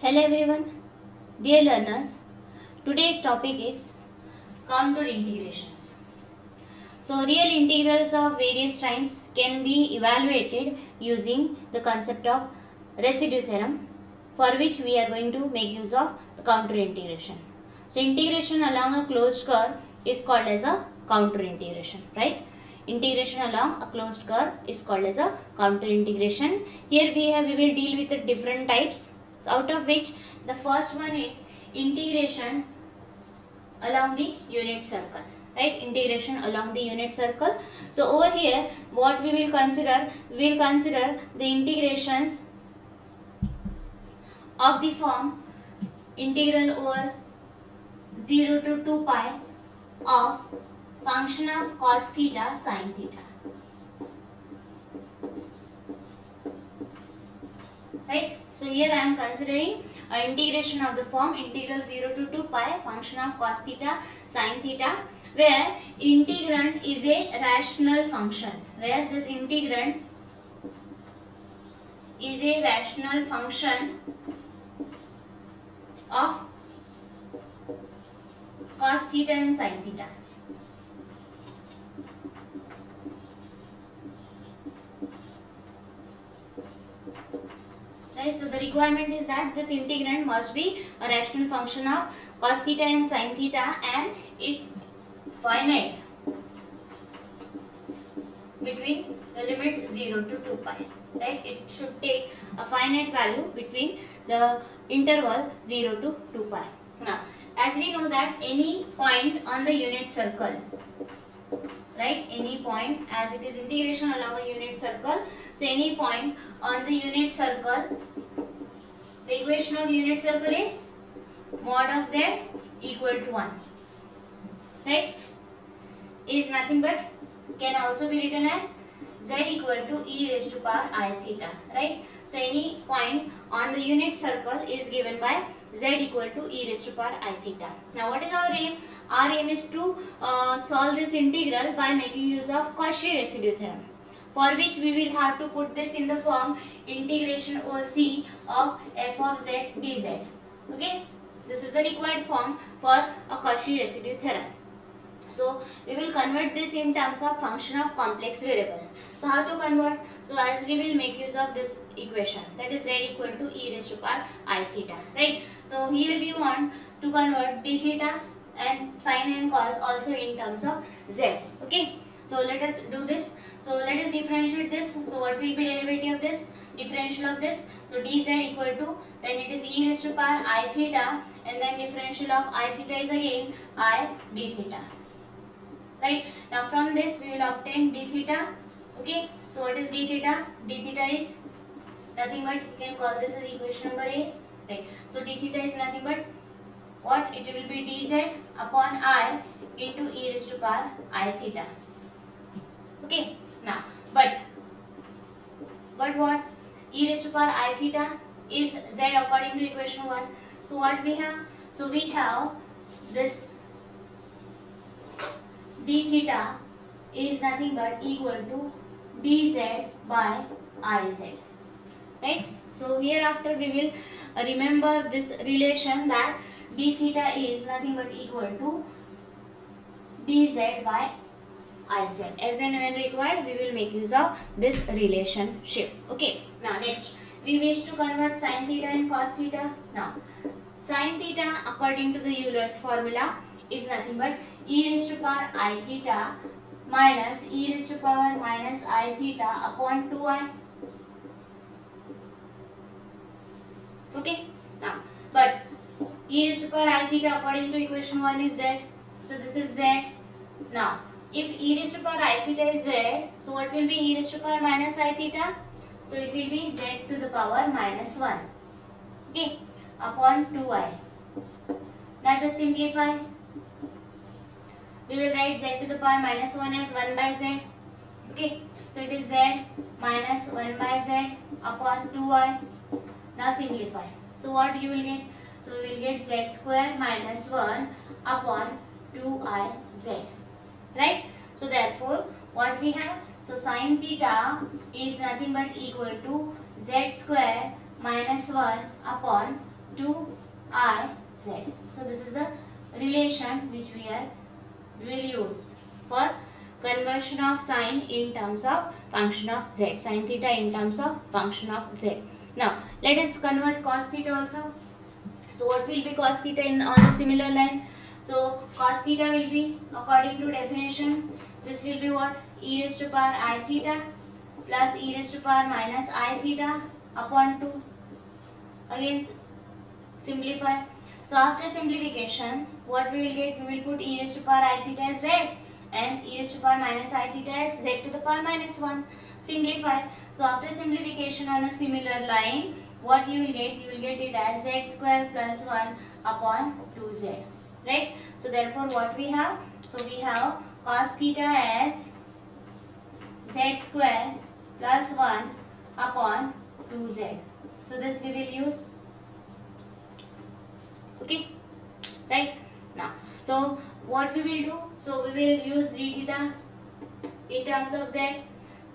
Hello everyone, dear learners. Today's topic is counter integrations. So, real integrals of various times can be evaluated using the concept of residue theorem, for which we are going to make use of the counter integration. So, integration along a closed curve is called as a counter integration, right? Integration along a closed curve is called as a counter integration. Here we will deal with the different types. So, out of which the first one is integration along the unit circle, right? Integration along the unit circle. So over here what we will consider the integrations of the form integral over 0 to 2 pi of function of cos theta sin theta, right? So here I am considering integration of the form integral 0 to 2 pi function of cos theta sin theta, where integrand is a rational function, where this integrand is a rational function of cos theta and sin theta. Right, so the requirement is that this integrand must be a rational function of cos theta and sin theta and is finite between the limits 0 to 2 pi. Right, it should take a finite value between the interval 0 to 2 pi. Now, as we know that any point on the unit circle, right, any point, as it is integration along a unit circle, so any point on the unit circle, the equation of unit circle is mod of z equal to 1, right, is nothing but can also be written as z equal to e raised to power I theta, right. So any point on the unit circle is given by z equal to e raised to power I theta. Now what is our aim? Our aim is to solve this integral by making use of Cauchy residue theorem, for which we will have to put this in the form integration over c of f of z dz. Okay, this is the required form for a Cauchy residue theorem. So we will convert this in terms of function of complex variable. So how to convert? So as we will make use of this equation, that is z equal to e raised to power I theta, right. So here we want to convert d theta and sin and cos also in terms of z. Okay, so let us do this. So let us differentiate this. So what will be derivative of this? Differential of this. So dz equal to, then it is e raised to power I theta, and then differential of I theta is again I d theta. Right, now from this we will obtain d theta. Okay, so what is d theta? D theta is nothing but, you can call this as equation number A, right. So d theta is nothing but what? It will be dz upon I into e raised to power I theta. Okay, now but what? E raised to power I theta is z according to equation 1. So what we have? So we have this d theta is nothing but equal to dz by iz, right. So hereafter we will remember this relation that d theta is nothing but equal to dz by iz. As and when required, we will make use of this relationship. Okay, now next we wish to convert sin theta and cos theta. Now sin theta according to the Euler's formula is nothing but e raised to power I theta minus e raised to power minus I theta upon 2i. Okay, now but e raised to power I theta according to equation 1 is z. So this is z. Now if e raised to power I theta is z, so what will be e raised to power minus I theta? So it will be z to the power minus 1. Okay, upon 2i. Now just simplify. We will write z to the power minus 1 as 1 by z. Okay, so it is z minus 1 by z upon 2i. Now simplify. So what you will get? So we will get z square minus 1 upon 2iz. Right? So therefore, what we have? So sin theta is nothing but equal to z square minus 1 upon 2iz. So this is the relation which we will use for conversion of sine in terms of function of z, sin theta in terms of function of z. Now let us convert cos theta also. So what will be cos theta on a similar line? So cos theta will be, according to definition, this will be what? E raised to power I theta plus e raised to power minus I theta upon 2. Again simplify. So after simplification, what we will get? We will put e raised to power I theta as z and e raised to power minus I theta as z to the power minus 1. Simplify. So after simplification on a similar line, what you will get? You will get it as z square plus 1 upon 2z. Right? So therefore what we have? So we have cos theta as z square plus 1 upon 2z. So this we will use. Okay, right? Now, so what we will do? So we will use d theta in terms of z,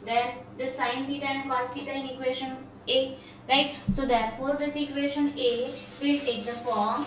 then the sin theta and cos theta in equation A, right? So therefore this equation A will take the form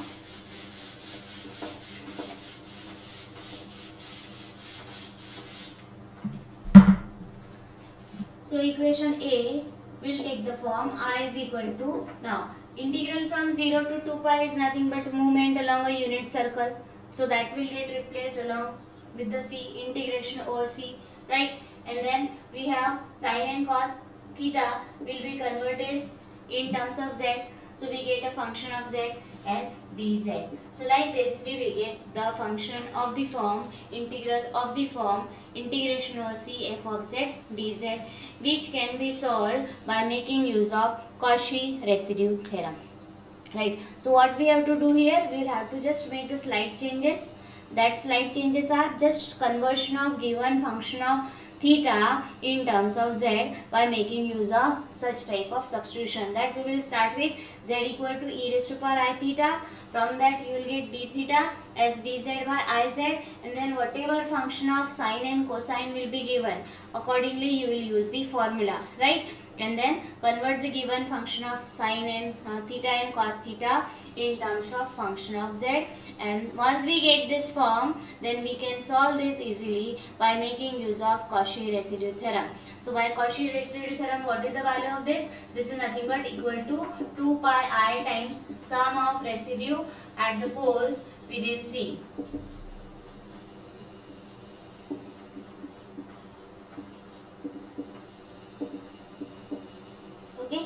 I is equal to, now integral from 0 to 2 pi is nothing but movement along a unit circle. So that will get replaced along with the c, integration over c, right? And then we have sin and cos theta will be converted in terms of z. So we get a function of z and dz. So like this we will get the function of the form integral of the form integration over c f of z dz, which can be solved by making use of Cauchy residue theorem. Right. So what we have to do here? We will have to just make the slight changes. That slight changes are just conversion of given function of theta in terms of z by making use of such type of substitution. That we will start with z equal to e raised to power I theta. From that you will get d theta as dz by iz, and then whatever function of sine and cosine will be given, accordingly you will use the formula, right? And then convert the given function of sine and theta and cos theta in terms of function of z. And once we get this form, then we can solve this easily by making use of Cauchy residue theorem. So by Cauchy residue theorem, what is the value of this? This is nothing but equal to 2 pi I times sum of residue at the poles within C. Okay.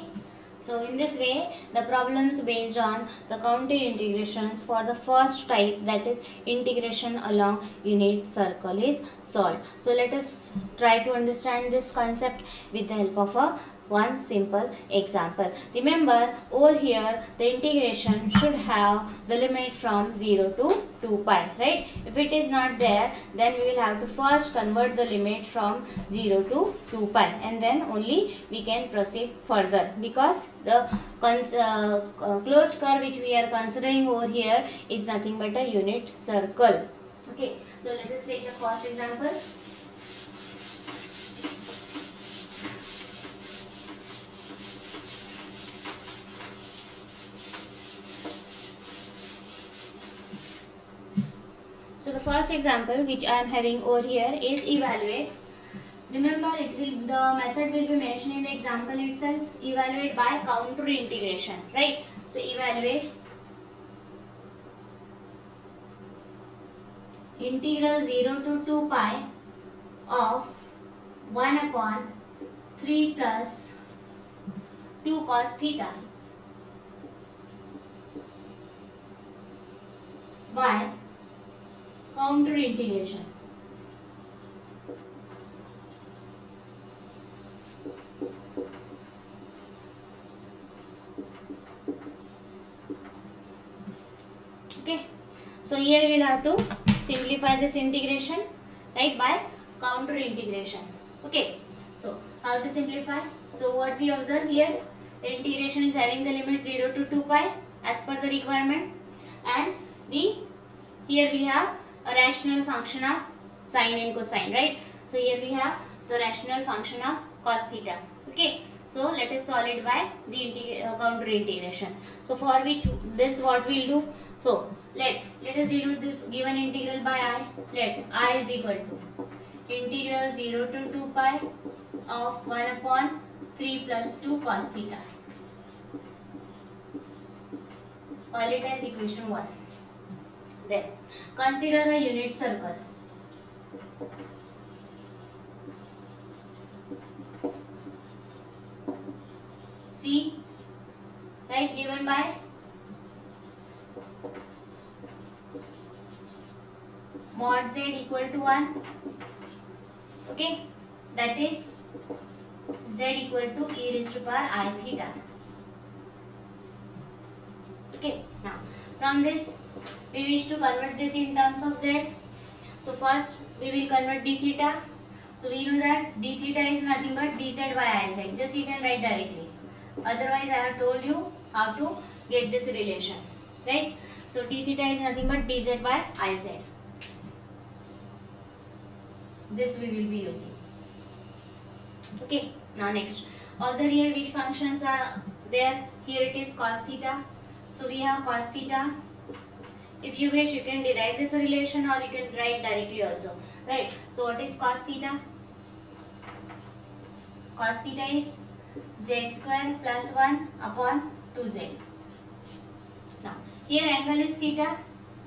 So in this way, the problems based on the counter integrations for the first type, that is integration along unit circle, is solved. So let us try to understand this concept with the help of one simple example. Remember, over here the integration should have the limit from 0 to 2 pi, right? If it is not there, then we will have to first convert the limit from 0 to 2 pi, and then only we can proceed further, because the closed curve which we are considering over here is nothing but a unit circle. Okay, so let us take the first example. So the first example which I am having over here is evaluate. Remember, the method will be mentioned in the example itself. Evaluate by counter integration, right? So evaluate integral 0 to 2 pi of 1 upon 3 plus 2 cos theta by counter integration. Okay, so here we will have to simplify this integration, right, by counter integration. Okay, so how to simplify? So what we observe here, the integration is having the limit 0 to 2 pi as per the requirement, and here we have a rational function of sine and cosine, right? So here we have the rational function of cos theta. Okay, So let us solve it by the counter integration. So for which this what we'll do. So let us denote this given integral by I. Let I is equal to integral 0 to 2 pi of 1 upon 3 plus 2 cos theta. Call it as equation 1. Then consider a unit circle. C, right, given by mod z equal to 1. Okay, that is z equal to e raised to power I theta. Okay, now from this we wish to convert this in terms of z. So first we will convert d theta. So we know that d theta is nothing but dz by iz. This you can write directly. Otherwise I have told you how to get this relation, right? So d theta is nothing but dz by iz. This we will be using. Okay, now next. Also here which functions are there? Here it is cos theta. So we have cos theta. If you wish, you can derive this relation or you can write directly also, right? So what is cos theta? Cos theta is z square plus 1 upon 2z. Now here angle is theta.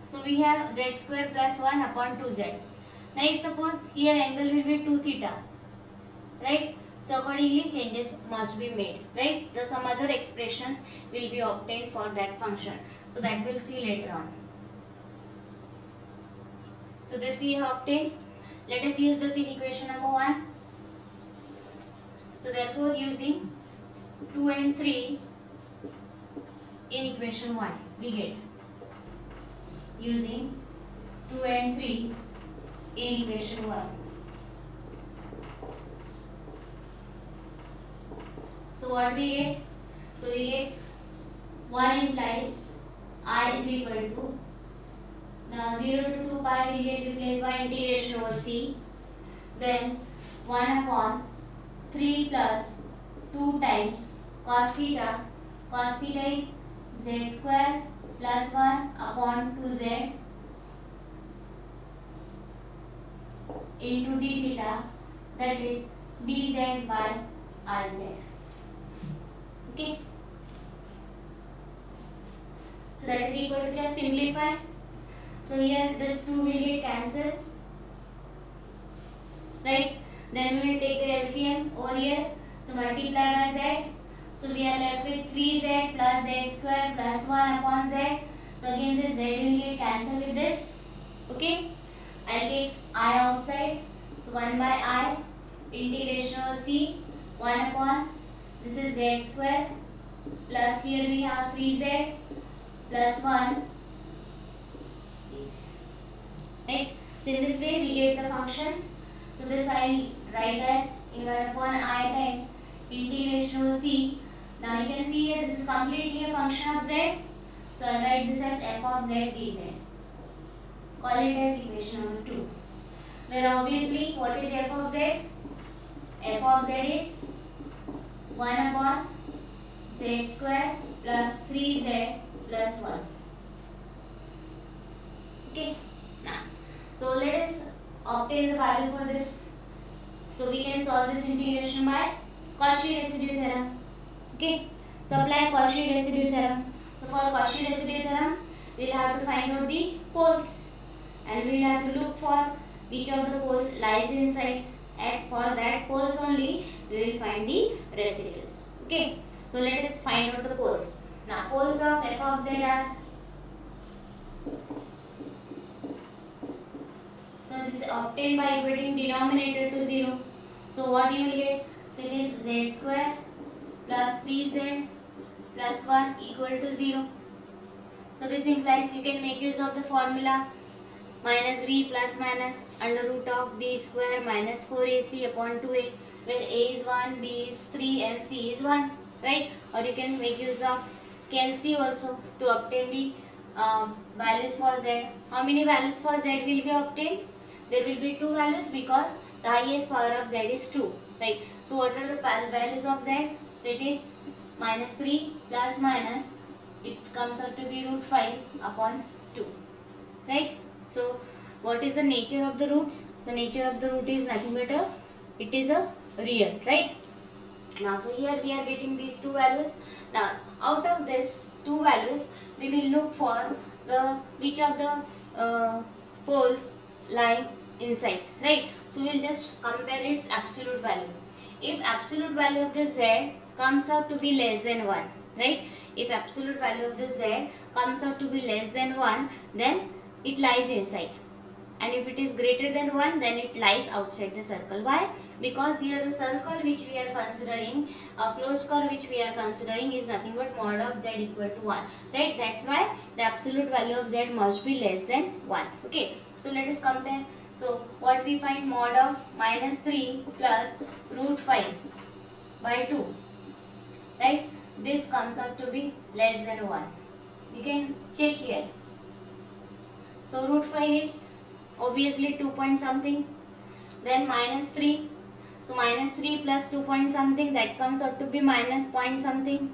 So we have z square plus 1 upon 2z. Now if suppose here angle will be 2 theta, right? So accordingly changes must be made, right? Some other expressions will be obtained for that function. So that we'll see later on. So this we have obtained. Let us use this in equation number 1. So therefore using 2 and 3 in equation 1 we get using 2 and 3 in equation 1. So what we get? So we get 1 implies I is equal to, now 0 to 2 pi will get replaced by integration over c. Then 1 upon 3 plus 2 times cos theta. Cos theta is z square plus 1 upon 2z into d theta, that is dz by iz. Okay. So that is equal to, just simplify. So here this 2 will get cancelled, right? Then we will take the LCM over here. So multiply by z. So we are left with 3z plus z square plus 1 upon z. So again this z will get cancelled with this. Okay. I will take I outside. So 1 by I integration of c 1 upon, this is z square plus here we have 3z plus 1, right? So in this way we get the function. So this I will write as 1 upon I times integration of c. Now you can see here this is completely a function of z. So I will write this as f of z dz. Call it as equation number 2. Where obviously what is f of z? F of z is 1 upon z square plus 3z plus 1. Okay. Now, so let us obtain the value for this. So we can solve this integration by Cauchy residue theorem. Okay. So apply Cauchy residue theorem. So for Cauchy residue theorem, we will have to find out the poles, and we will have to look for which of the poles lies inside, and for that poles only we will find the residues. Okay. So let us find out the poles. Now poles of f of z are, so this is obtained by equating denominator to 0. So what you will get? So it is z square plus 3z plus 1 equal to 0. So this implies you can make use of the formula minus v plus minus under root of b square minus 4ac upon 2a, where a is 1, b is 3 and c is 1, right? Or you can make use of Kelsey also to obtain the values for z. How many values for z will be obtained? There will be 2 values because the highest power of z is 2, right? So what are the values of z? So it is minus 3 plus minus, it comes out to be root 5 upon 2. Right? So what is the nature of the roots? The nature of the root is nothing but it is a real, right? Now, so here we are getting these two values. Now, out of this two values, we will look for the which of the poles lie inside, right? So we will just compare its absolute value. If absolute value of the z comes out to be less than 1, right? If absolute value of the z comes out to be less than 1, then it lies inside. And if it is greater than 1, then it lies outside the circle. Why? Because here the circle which we are considering, a closed curve which we are considering is nothing but mod of z equal to 1. Right? That's why the absolute value of z must be less than 1. Okay. So let us compare. So what we find, mod of minus 3 plus root 5 by 2. Right? This comes out to be less than 1. You can check here. So root 5 is obviously 2 point something, then minus 3, so minus 3 plus 2 point something, that comes out to be minus point something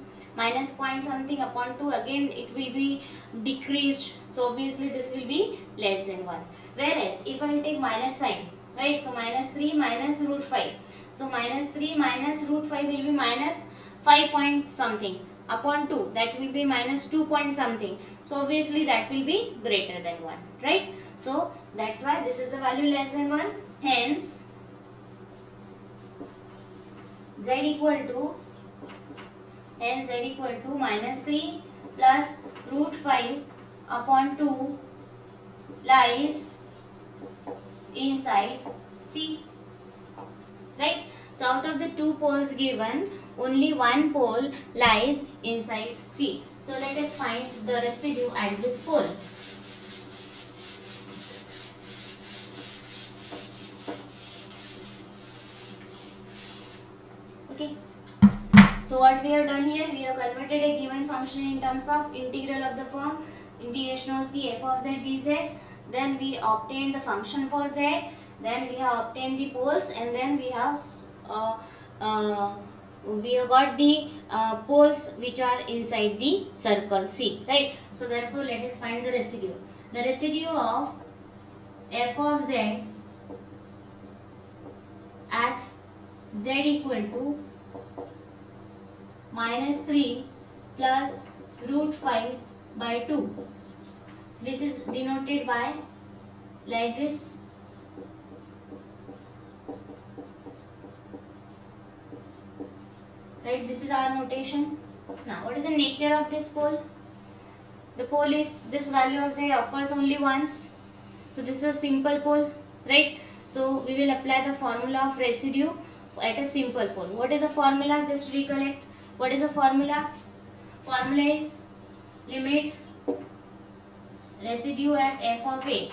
upon 2, again it will be decreased, so obviously this will be less than 1. Whereas if I will take minus sign, right, so minus 3 minus root 5, so minus 3 minus root 5 will be minus 5 point something upon 2, that will be minus 2 point something, so obviously that will be greater than 1, right? So that's why this is the value less than 1. Hence, z equal to minus 3 plus root 5 upon 2 lies inside C. Right? So out of the two poles given, only one pole lies inside C. So let us find the residue at this pole. Okay. So what we have done here, we have converted a given function in terms of integral of the form integration of C f of z dz. Then we obtained the function for z. Then we have obtained the poles, and then we have got the poles which are inside the circle C. Right. So therefore, let us find the residue. The residue of f of z at z equal to minus 3 plus root 5 by 2. This is denoted by like this. Right, this is our notation. Now, what is the nature of this pole? The pole is, this value of z occurs only once. So, this is a simple pole, right? So, we will apply the formula of residue at a simple pole. What is the formula? Just recollect. What is the formula? Formula is limit residue at f of a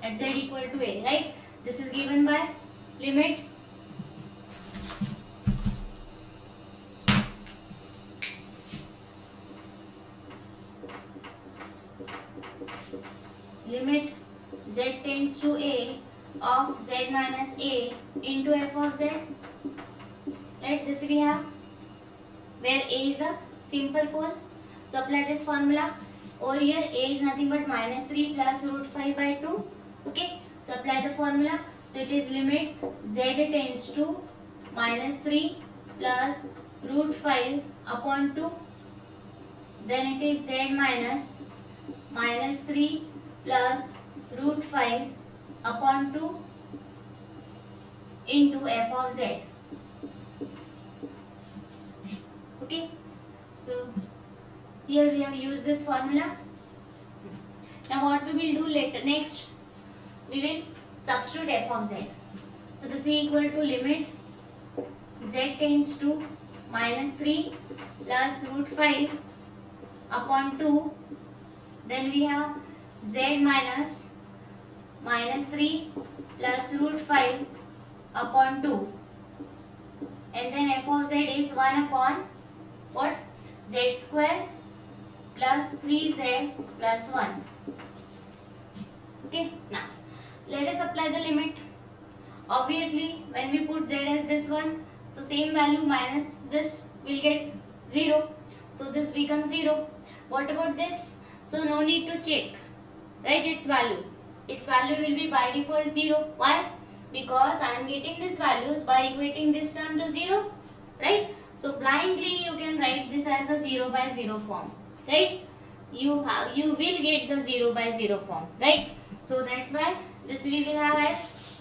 at z equal to a, right? This is given by limit z tends to a of z minus a into f of z. Right? This we have, where a is a simple pole. So apply this formula. Over here a is nothing but minus 3 plus root 5 by 2. Okay. So apply the formula. So it is limit z tends to minus 3 plus root 5 upon 2. Then it is z minus 3 plus root 5 upon 2 into f of z. Okay. So here we have used this formula. Now what we will do later, next we will substitute f of z. So this is equal to limit z tends to minus 3 plus root 5 upon 2. Then we have z minus 3 plus root 5 upon 2. And then f of z is 1 upon what? Z square plus 3z plus 1. Okay. Now let us apply the limit. Obviously when we put z as this one, So same value minus this will get 0. So this becomes 0. What about this? So no need to check, right, its value. Its value will be by default 0. Why? Because I am getting these values by equating this term to 0, right? So blindly you can write this as a 0 by 0 form, right? You will get the 0 by 0 form, right? So that's why this we will have as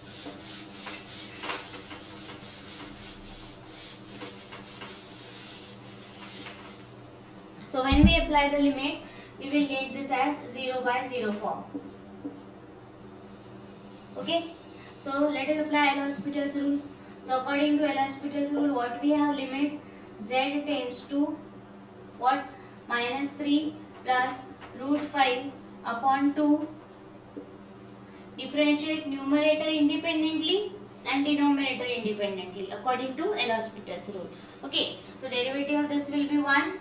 so when we apply the limit, we will get this as 0 by 0 form. Okay. So let us apply L'Hospital's rule. So according to L'Hospital's rule, what we have limit z tends to what? Minus 3 plus root 5 upon 2. Differentiate numerator independently and denominator independently according to L'Hospital's rule. Okay. So derivative of this will be 1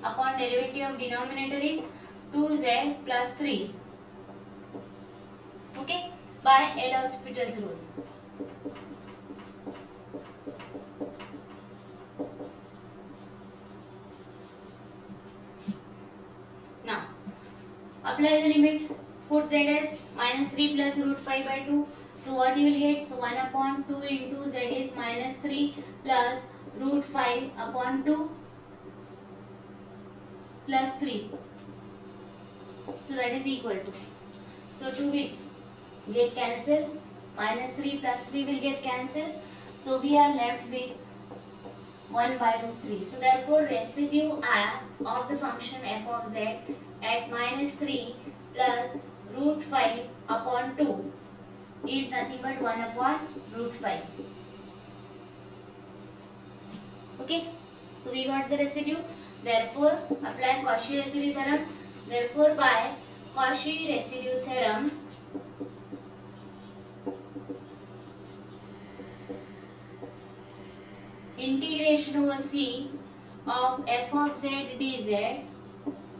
upon derivative of denominator is 2z plus 3. Okay. By L'Hospital's rule. Now, apply the limit. Put z as minus 3 plus root 5 by 2. So what you will get? So 1 upon 2 into z is minus 3 plus root 5 upon 2 plus 3. So that is equal to. So 2 will get cancelled. Minus 3 plus 3 will get cancelled. So we are left with 1 by root 3. So therefore residue of the function f of z at minus 3 plus root 5 upon 2 is nothing but 1 upon root 5. Okay. So we got the residue. Therefore apply Cauchy residue theorem. Therefore by Cauchy residue theorem, integration over c of f of z dz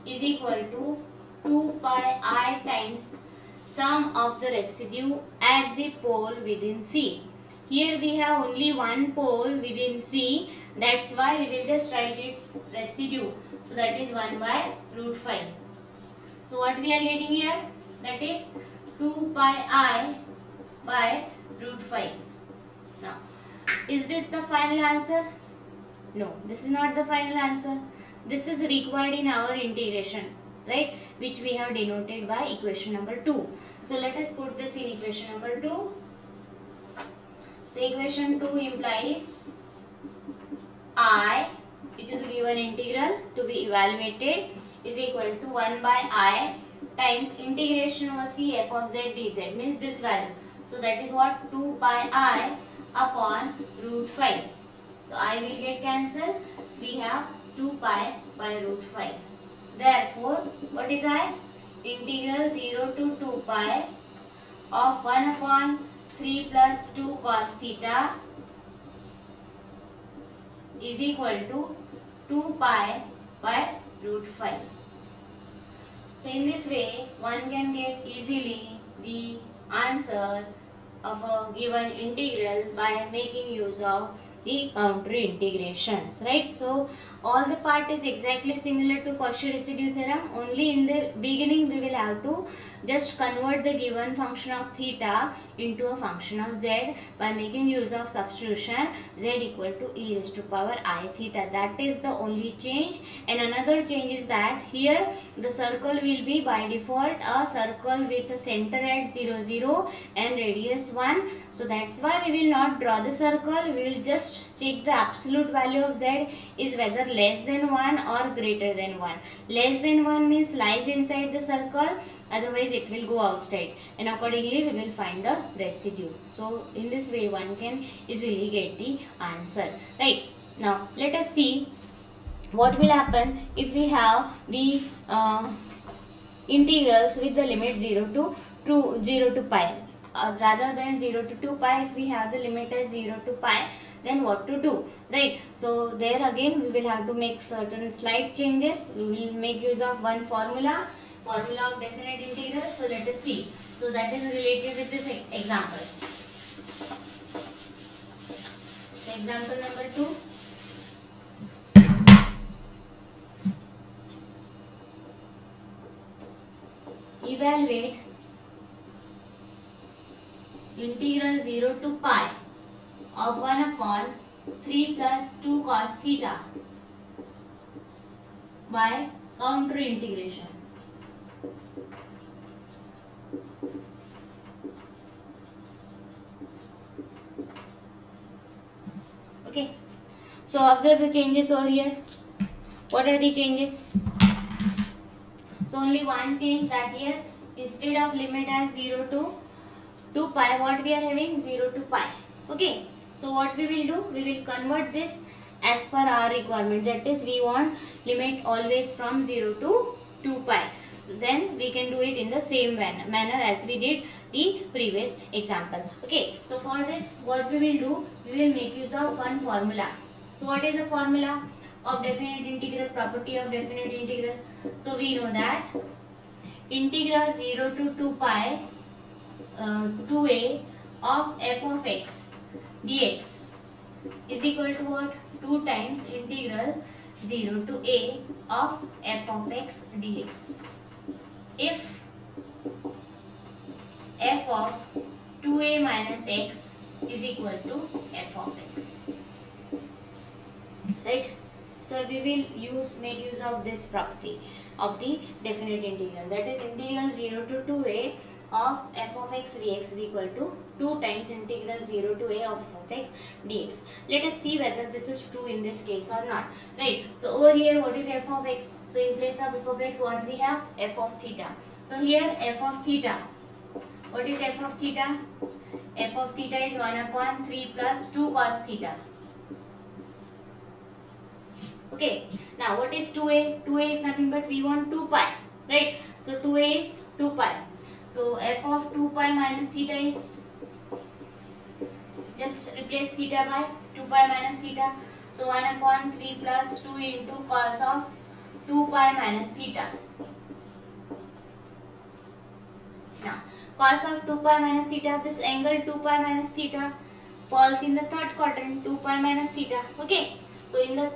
is equal to 2 pi I times sum of the residue at the pole within C. Here we have only one pole within C, that's why we will just write its residue. So that is 1 by root 5. So what we are getting here? That is 2 pi I by root 5. Now, is this the final answer? No, this is not the final answer. This is required in our integration, right? Which we have denoted by equation number 2. So let us put this in equation number 2. So equation 2 implies I, which is a given integral to be evaluated, is equal to 1 by I times integration over c f of z dz, means this value. So that is what? 2 pi I upon root 5. So I will get cancelled. We have 2 pi by root 5. Therefore, what is I? Integral 0 to 2 pi of 1 upon 3 plus 2 cos theta is equal to 2 pi by root 5. So in this way, one can get easily the answer of a given integral by making use of the counter integrations, right? So all the part is exactly similar to Cauchy residue theorem, only in the beginning we will have to just convert the given function of theta into a function of z by making use of substitution z equal to e raised to power I theta. That is the only change. And another change is that here the circle will be by default a circle with a center at 0 0 and radius 1. So that's why we will not draw the circle. We will just check the absolute value of z is whether less than 1 or greater than 1. Less than 1 means lies inside the circle, otherwise it will go outside, and accordingly we will find the residue. So in this way one can easily get the answer, right? Now let us see what will happen if we have the integrals with the limit 0 to pi. Rather than 0 to 2 pi, if we have the limit as 0 to pi, then what to do, right? So there again we will have to make certain slight changes. We will make use of one formula of definite integral. So let us see. So that is related with this example. So example number 2. Evaluate integral 0 to pi of 1 upon 3 plus 2 cos theta by counter integration. Okay, so observe the changes over here. What are the changes? So only one change, that here instead of limit as 0 to 2 pi, what we are having 0 to pi. Okay, so what we will do, we will convert this as per our requirement, that is we want limit always from 0 to 2 pi. So then we can do it in the same manner as we did the previous example. Okay, so for this what we will do, we will make use of one formula. So what is the formula of definite integral, property of definite integral? So we know that integral 0 to 2 pi 2a of f of x dx is equal to what? 2 times integral 0 to a of f of x dx. If f of 2a minus x is equal to f of x, right? So we will make use of this property of the definite integral, that is integral 0 to 2a of f of x dx is equal to 2 times integral 0 to a of f of x dx. Let us see whether this is true in this case or not, right? So over here what is f of x? So in place of f of x what we have? F of theta. So here f of theta, what is f of theta? F of theta is 1 upon 3 plus 2 cos theta. Okay, now what is 2a? 2a is nothing but we want 2 pi, right? So 2a is 2 pi. So f of 2 pi minus theta is, just replace theta by 2 pi minus theta. So 1 upon 3 plus 2 into cos of 2 pi minus theta. Now cos of 2 pi minus theta, this angle 2 pi minus theta falls in the third quadrant, 2 pi minus theta. Okay, so in the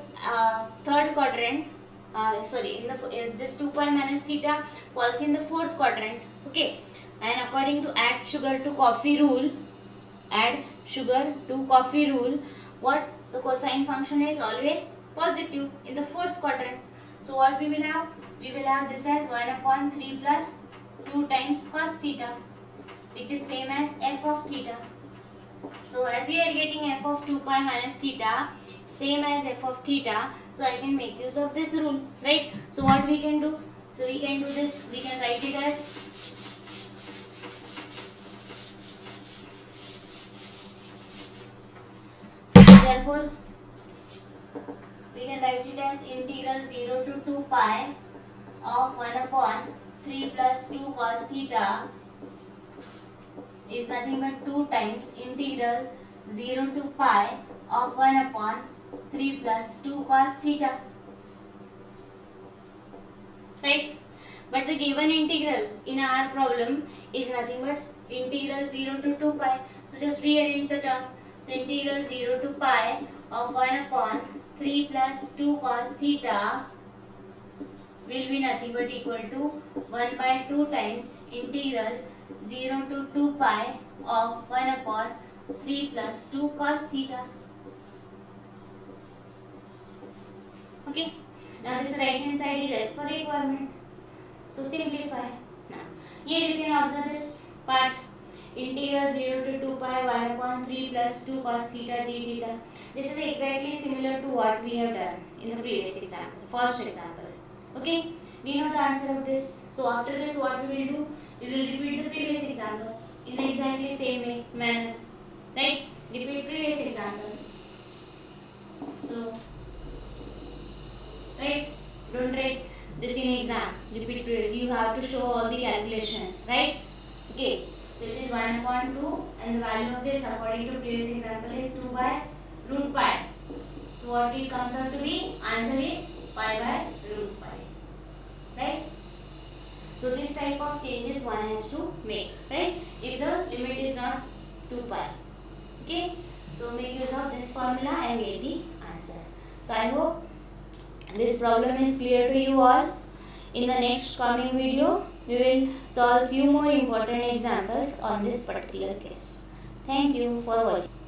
third quadrant, this 2 pi minus theta falls in the fourth quadrant. Okay, and according to add sugar to coffee rule, what the cosine function is always positive in the fourth quadrant. So what we will have? We will have this as 1 upon 3 plus 2 times cos theta, which is same as f of theta. So as we are getting f of 2 pi minus theta same as f of theta, so I can make use of this rule, right? So what we can do? So we can do this, we can write it as therefore we can write it as integral 0 to 2 pi of 1 upon 3 plus 2 cos theta is nothing but 2 times integral 0 to pi of 1 upon 3 plus 2 cos theta, right? But the given integral in our problem is nothing but integral 0 to 2 pi. So just rearrange the term. So integral 0 to pi of 1 upon 3 plus 2 cos theta will be nothing but equal to 1 by 2 times integral 0 to 2 pi of 1 upon 3 plus 2 cos theta. Okay, now this right hand side is as per requirement. So simplify. Now here you can observe this part, integral 0 to 2 pi 1 upon 3 plus 2 cos theta d theta. This is exactly similar to what we have done in the previous example, first example. Okay, we know the answer of this. So after this what we will do? We will repeat the previous example in the exactly same way, manner, right? Repeat previous example. So right, don't write this in exam, repeat previous, you have to show all the calculations, right? Okay, so it is 1 upon 2 and the value of this according to previous example is 2 by root pi. So what it comes out to be? Answer is pi by root pi, right? So this type of changes one has to make, right? If the limit is not 2 pi. Okay, So make use of this formula and get the answer. So I hope this problem is clear to you all. In the next coming video, we will solve few more important examples on this particular case. Thank you for watching.